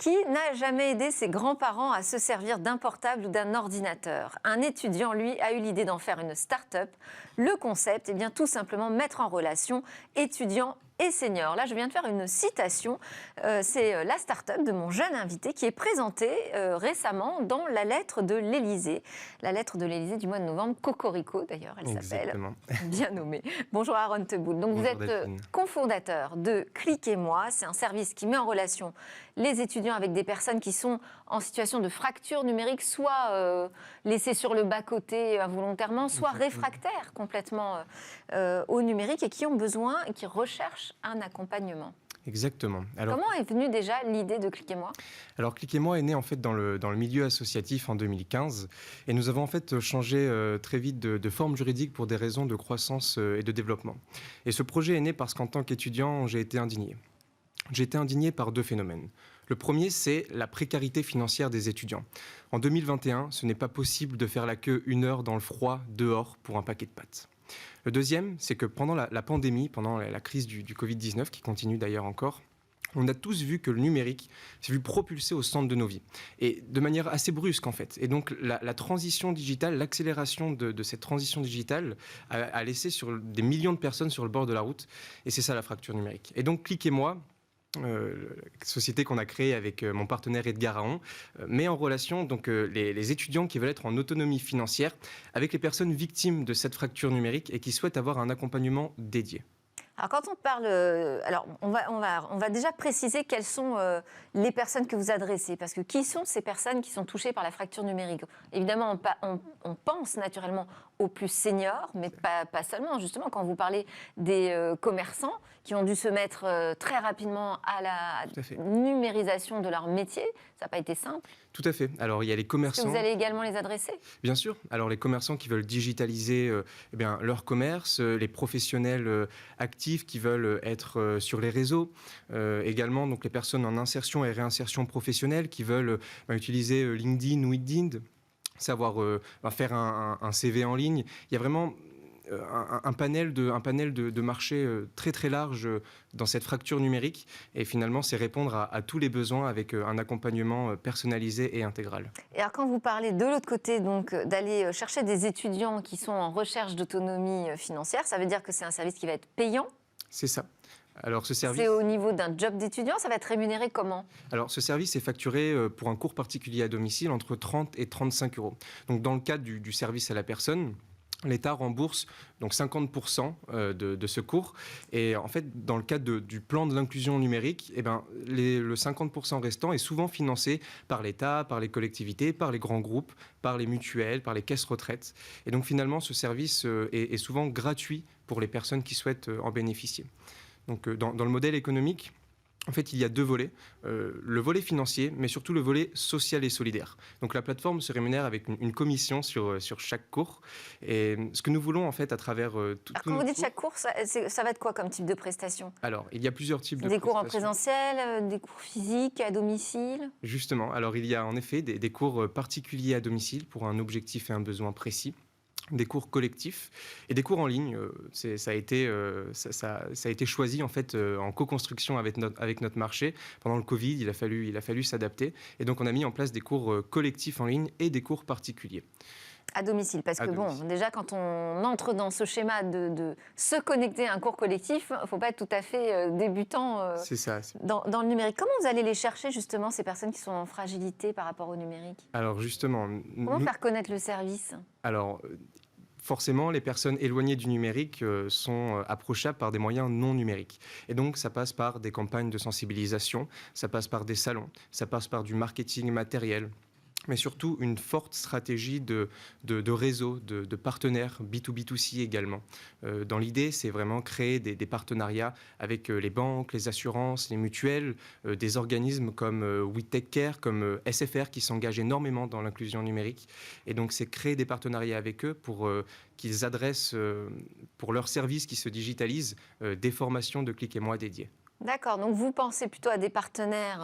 Qui n'a jamais aidé ses grands-parents à se servir d'un portable ou d'un ordinateur? Un étudiant, lui, a eu l'idée d'en faire une start-up. Le concept, eh bien, tout simplement mettre en relation étudiants et seniors. Là, je viens de faire une citation. C'est la start-up de mon jeune invité qui est présentée récemment dans la lettre de l'Élysée. La lettre de l'Élysée du mois de novembre, Cocorico d'ailleurs, elle s'appelle. Bien nommée. Bonjour Aaron Teboul. Donc, Bonjour vous êtes Delphine. cofondateur de Cliquez-moi. C'est un service qui met en relation les étudiants avec des personnes qui sont en situation de fracture numérique, soit laissées sur le bas-côté involontairement, soit réfractaires complètement au numérique et qui ont besoin et qui recherchent un accompagnement. Exactement. Comment est venue déjà l'idée de Cliquez-moi? Alors Cliquez-moi est né en fait dans le milieu associatif en 2015 et nous avons en fait changé très vite de forme juridique pour des raisons de croissance et de développement. Et ce projet est né parce qu'en tant qu'étudiant, j'ai été indigné. J'ai été indigné par deux phénomènes. Le premier, c'est la précarité financière des étudiants. En 2021, ce n'est pas possible de faire la queue 1 heure dans le froid, dehors, pour un paquet de pâtes. Le deuxième, c'est que pendant la pandémie, pendant la crise du Covid-19, qui continue d'ailleurs encore, on a tous vu que le numérique s'est vu propulser au centre de nos vies, et de manière assez brusque en fait. Et donc la transition digitale, l'accélération de cette transition digitale a laissé sur des millions de personnes sur le bord de la route, et c'est ça la fracture numérique. Et donc Cliquez-moi, société qu'on a créée avec mon partenaire Edgar Aon, met en relation donc, les étudiants qui veulent être en autonomie financière avec les personnes victimes de cette fracture numérique et qui souhaitent avoir un accompagnement dédié. Alors quand on parle, alors on va déjà préciser quelles sont les personnes que vous adressez, parce que qui sont ces personnes qui sont touchées par la fracture numérique? Évidemment, on pense naturellement aux plus seniors, mais pas seulement. Justement, quand vous parlez des commerçants qui ont dû se mettre très rapidement à la numérisation de leur métier, ça n'a pas été simple. Tout à fait. Alors, il y a les commerçants... Est-ce que vous allez également les adresser? Bien sûr. Alors, les commerçants qui veulent digitaliser leur commerce, les professionnels actifs qui veulent être sur les réseaux, également donc, les personnes en insertion et réinsertion professionnelle qui veulent utiliser LinkedIn ou Indeed, savoir faire un CV en ligne. Il y a vraiment... un panel de marché très très large dans cette fracture numérique, et finalement c'est répondre à tous les besoins avec un accompagnement personnalisé et intégral. Et alors quand vous parlez de l'autre côté, donc d'aller chercher des étudiants qui sont en recherche d'autonomie financière, ça veut dire que c'est un service qui va être payant? C'est ça. Alors, ce service... C'est au niveau d'un job d'étudiant, ça va être rémunéré comment? Alors, ce service est facturé pour un cours particulier à domicile entre 30 et 35 euros. Donc, dans le cadre du service à la personne, l'État rembourse donc 50% de ce cours. Et en fait, dans le cadre du plan de l'inclusion numérique, le 50% restant est souvent financé par l'État, par les collectivités, par les grands groupes, par les mutuelles, par les caisses retraites. Et donc finalement, ce service est souvent gratuit pour les personnes qui souhaitent en bénéficier. Donc dans le modèle économique, en fait, il y a deux volets, le volet financier, mais surtout le volet social et solidaire. Donc la plateforme se rémunère avec une commission sur chaque cours. Et ce que nous voulons, en fait, à travers tout... Alors, quand vous dites chaque cours, ça va être quoi comme type de prestation? Alors, il y a plusieurs types de prestations. Des cours en présentiel, des cours physiques, à domicile? Justement, alors il y a en effet des cours particuliers à domicile pour un objectif et un besoin précis, des cours collectifs et des cours en ligne. Ça a été choisi en fait en co-construction avec notre marché. Pendant le Covid, il a fallu s'adapter, et donc on a mis en place des cours collectifs en ligne et des cours particuliers. À domicile, parce que bon, déjà quand on entre dans ce schéma de se connecter à un cours collectif, il ne faut pas être tout à fait débutant c'est ça. Dans le numérique. Comment vous allez les chercher justement, ces personnes qui sont en fragilité par rapport au numérique? Alors justement... Comment faire connaître le service? Alors... Forcément, les personnes éloignées du numérique sont approchables par des moyens non numériques. Et donc, ça passe par des campagnes de sensibilisation, ça passe par des salons, ça passe par du marketing matériel, mais surtout une forte stratégie de réseau, de partenaires B2B2C également. Dans l'idée, c'est vraiment créer des partenariats avec les banques, les assurances, les mutuelles, des organismes comme We Take Care, comme SFR qui s'engagent énormément dans l'inclusion numérique. Et donc, c'est créer des partenariats avec eux pour qu'ils adressent, pour leurs services qui se digitalisent, des formations de Cliquez-moi dédiées. D'accord, donc vous pensez plutôt à des partenaires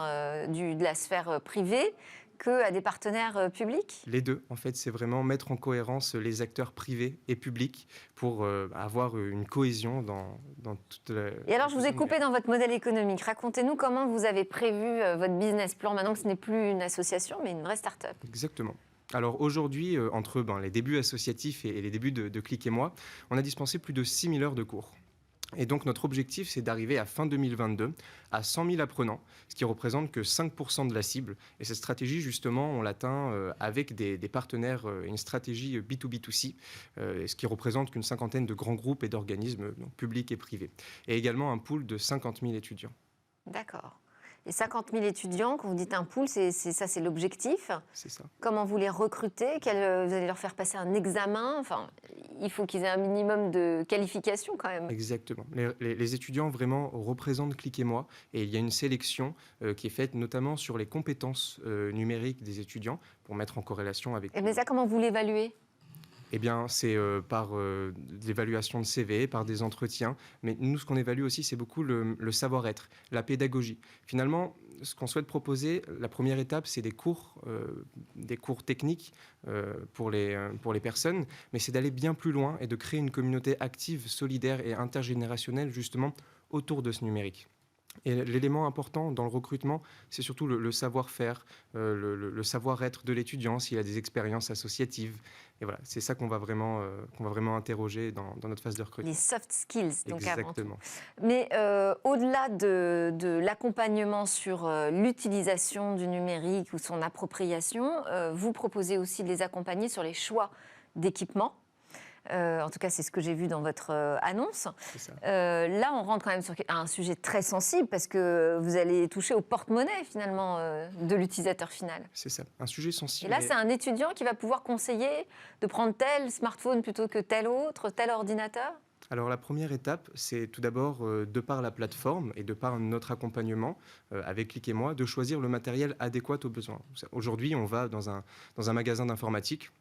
de la sphère privée qu'à des partenaires publics? Les deux, en fait, c'est vraiment mettre en cohérence les acteurs privés et publics pour avoir une cohésion dans toute la... Et alors, je vous ai coupé dans votre modèle économique. Racontez-nous comment vous avez prévu votre business plan, maintenant que ce n'est plus une association, mais une vraie start-up. Exactement. Alors aujourd'hui, entre les débuts associatifs et les débuts de Click et moi, on a dispensé plus de 6000 heures de cours. Et donc notre objectif, c'est d'arriver à fin 2022 à 100 000 apprenants, ce qui représente que 5% de la cible. Et cette stratégie, justement, on l'atteint avec des partenaires, une stratégie B2B2C, ce qui représente qu'une cinquantaine de grands groupes et d'organismes publics et privés. Et également un pool de 50 000 étudiants. D'accord. Et 50 000 étudiants, quand vous dites un pool, c'est l'objectif. C'est ça. Comment vous les recrutez? Vous allez leur faire passer un examen? Enfin, il faut qu'ils aient un minimum de qualification quand même. Exactement. Les étudiants vraiment représentent Click et moi. Et il y a une sélection qui est faite notamment sur les compétences numériques des étudiants pour mettre en corrélation avec... Mais ça, comment vous l'évaluez? Eh bien, c'est par l'évaluation de CV, par des entretiens. Mais nous, ce qu'on évalue aussi, c'est beaucoup le savoir-être, la pédagogie. Finalement, ce qu'on souhaite proposer, la première étape, c'est des cours techniques pour les personnes. Mais c'est d'aller bien plus loin et de créer une communauté active, solidaire et intergénérationnelle, justement, autour de ce numérique. Et l'élément important dans le recrutement, c'est surtout le savoir-faire, le savoir-être de l'étudiant, s'il a des expériences associatives. Et voilà, c'est ça qu'on va vraiment interroger dans notre phase de recrutement. Les soft skills, donc Exactement. Avant tout. Mais au-delà de l'accompagnement sur l'utilisation du numérique ou son appropriation, vous proposez aussi de les accompagner sur les choix d'équipement. En tout cas, c'est ce que j'ai vu dans votre annonce. Là, on rentre quand même sur un sujet très sensible parce que vous allez toucher au porte-monnaie, finalement, de l'utilisateur final. C'est ça, un sujet sensible. Et là, c'est un étudiant qui va pouvoir conseiller de prendre tel smartphone plutôt que tel autre, tel ordinateur? Alors la première étape, c'est tout d'abord, de par la plateforme et de par notre accompagnement avec Click et moi, de choisir le matériel adéquat aux besoins. Aujourd'hui, on va dans un magasin d'informatique.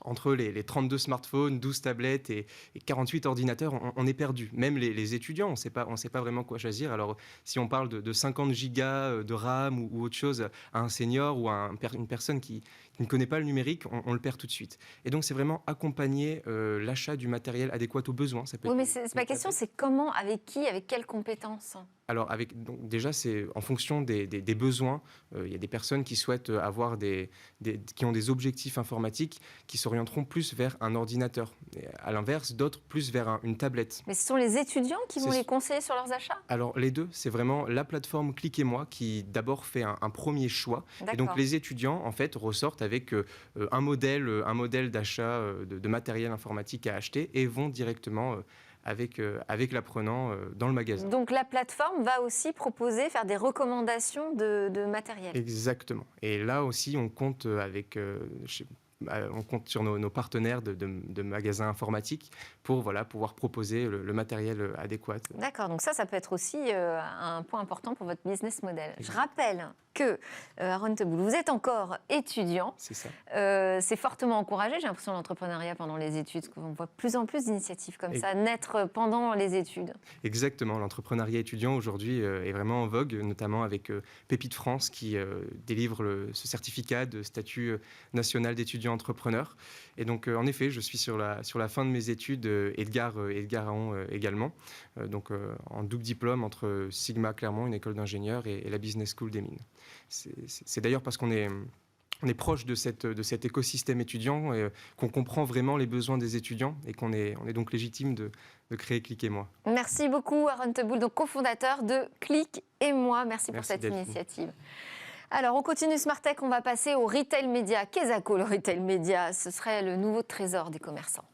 Entre les 32 smartphones, 12 tablettes et 48 ordinateurs, on est perdu. Même les étudiants, on ne sait pas vraiment quoi choisir. Alors, si on parle de 50 gigas de RAM ou autre chose à un senior ou à une personne qui ne connaît pas le numérique, on le perd tout de suite. Et donc, c'est vraiment accompagner l'achat du matériel adéquat aux besoins. Ça peut oui, mais c'est ma question, c'est comment, avec qui, avec quelles compétences? Alors, donc, déjà, c'est en fonction des besoins. Il y a des personnes qui souhaitent avoir qui ont des objectifs informatiques qui s'orienteront plus vers un ordinateur. Et à l'inverse, d'autres plus vers une tablette. Mais ce sont les étudiants qui vont les conseiller sur leurs achats? Alors, les deux, c'est vraiment la plateforme Click et moi qui d'abord fait un premier choix. Et donc, les étudiants, en fait, ressortent avec un modèle d'achat de matériel informatique à acheter et vont directement... avec l'apprenant dans le magasin. Donc la plateforme va aussi faire des recommandations de matériel. Exactement. Et là aussi, on compte sur nos partenaires de magasins informatiques pour pouvoir proposer le matériel adéquat. D'accord, donc ça peut être aussi un point important pour votre business model. Je rappelle que, Aaron Teboul, vous êtes encore étudiant. C'est ça. C'est fortement encouragé, j'ai l'impression, l'entrepreneuriat pendant les études. On voit de plus en plus d'initiatives comme ça naître pendant les études. Exactement, l'entrepreneuriat étudiant aujourd'hui est vraiment en vogue, notamment avec Pépite France qui délivre ce certificat de statut national d'étudiant entrepreneur. Et donc, en effet, je suis sur la fin de mes études, Edgar Aon également, en double diplôme entre Sigma Clermont, une école d'ingénieurs, et la Business School des Mines. C'est d'ailleurs parce qu'on est proche de cet écosystème étudiant qu'on comprend vraiment les besoins des étudiants et qu'on est donc légitime de créer Click et moi. Merci beaucoup, Aaron Teboul, donc cofondateur de Click et moi. Merci pour cette initiative. Alors, on continue Smartech, on va passer au retail média. Qu'est-ce que le retail média? Ce serait le nouveau trésor des commerçants.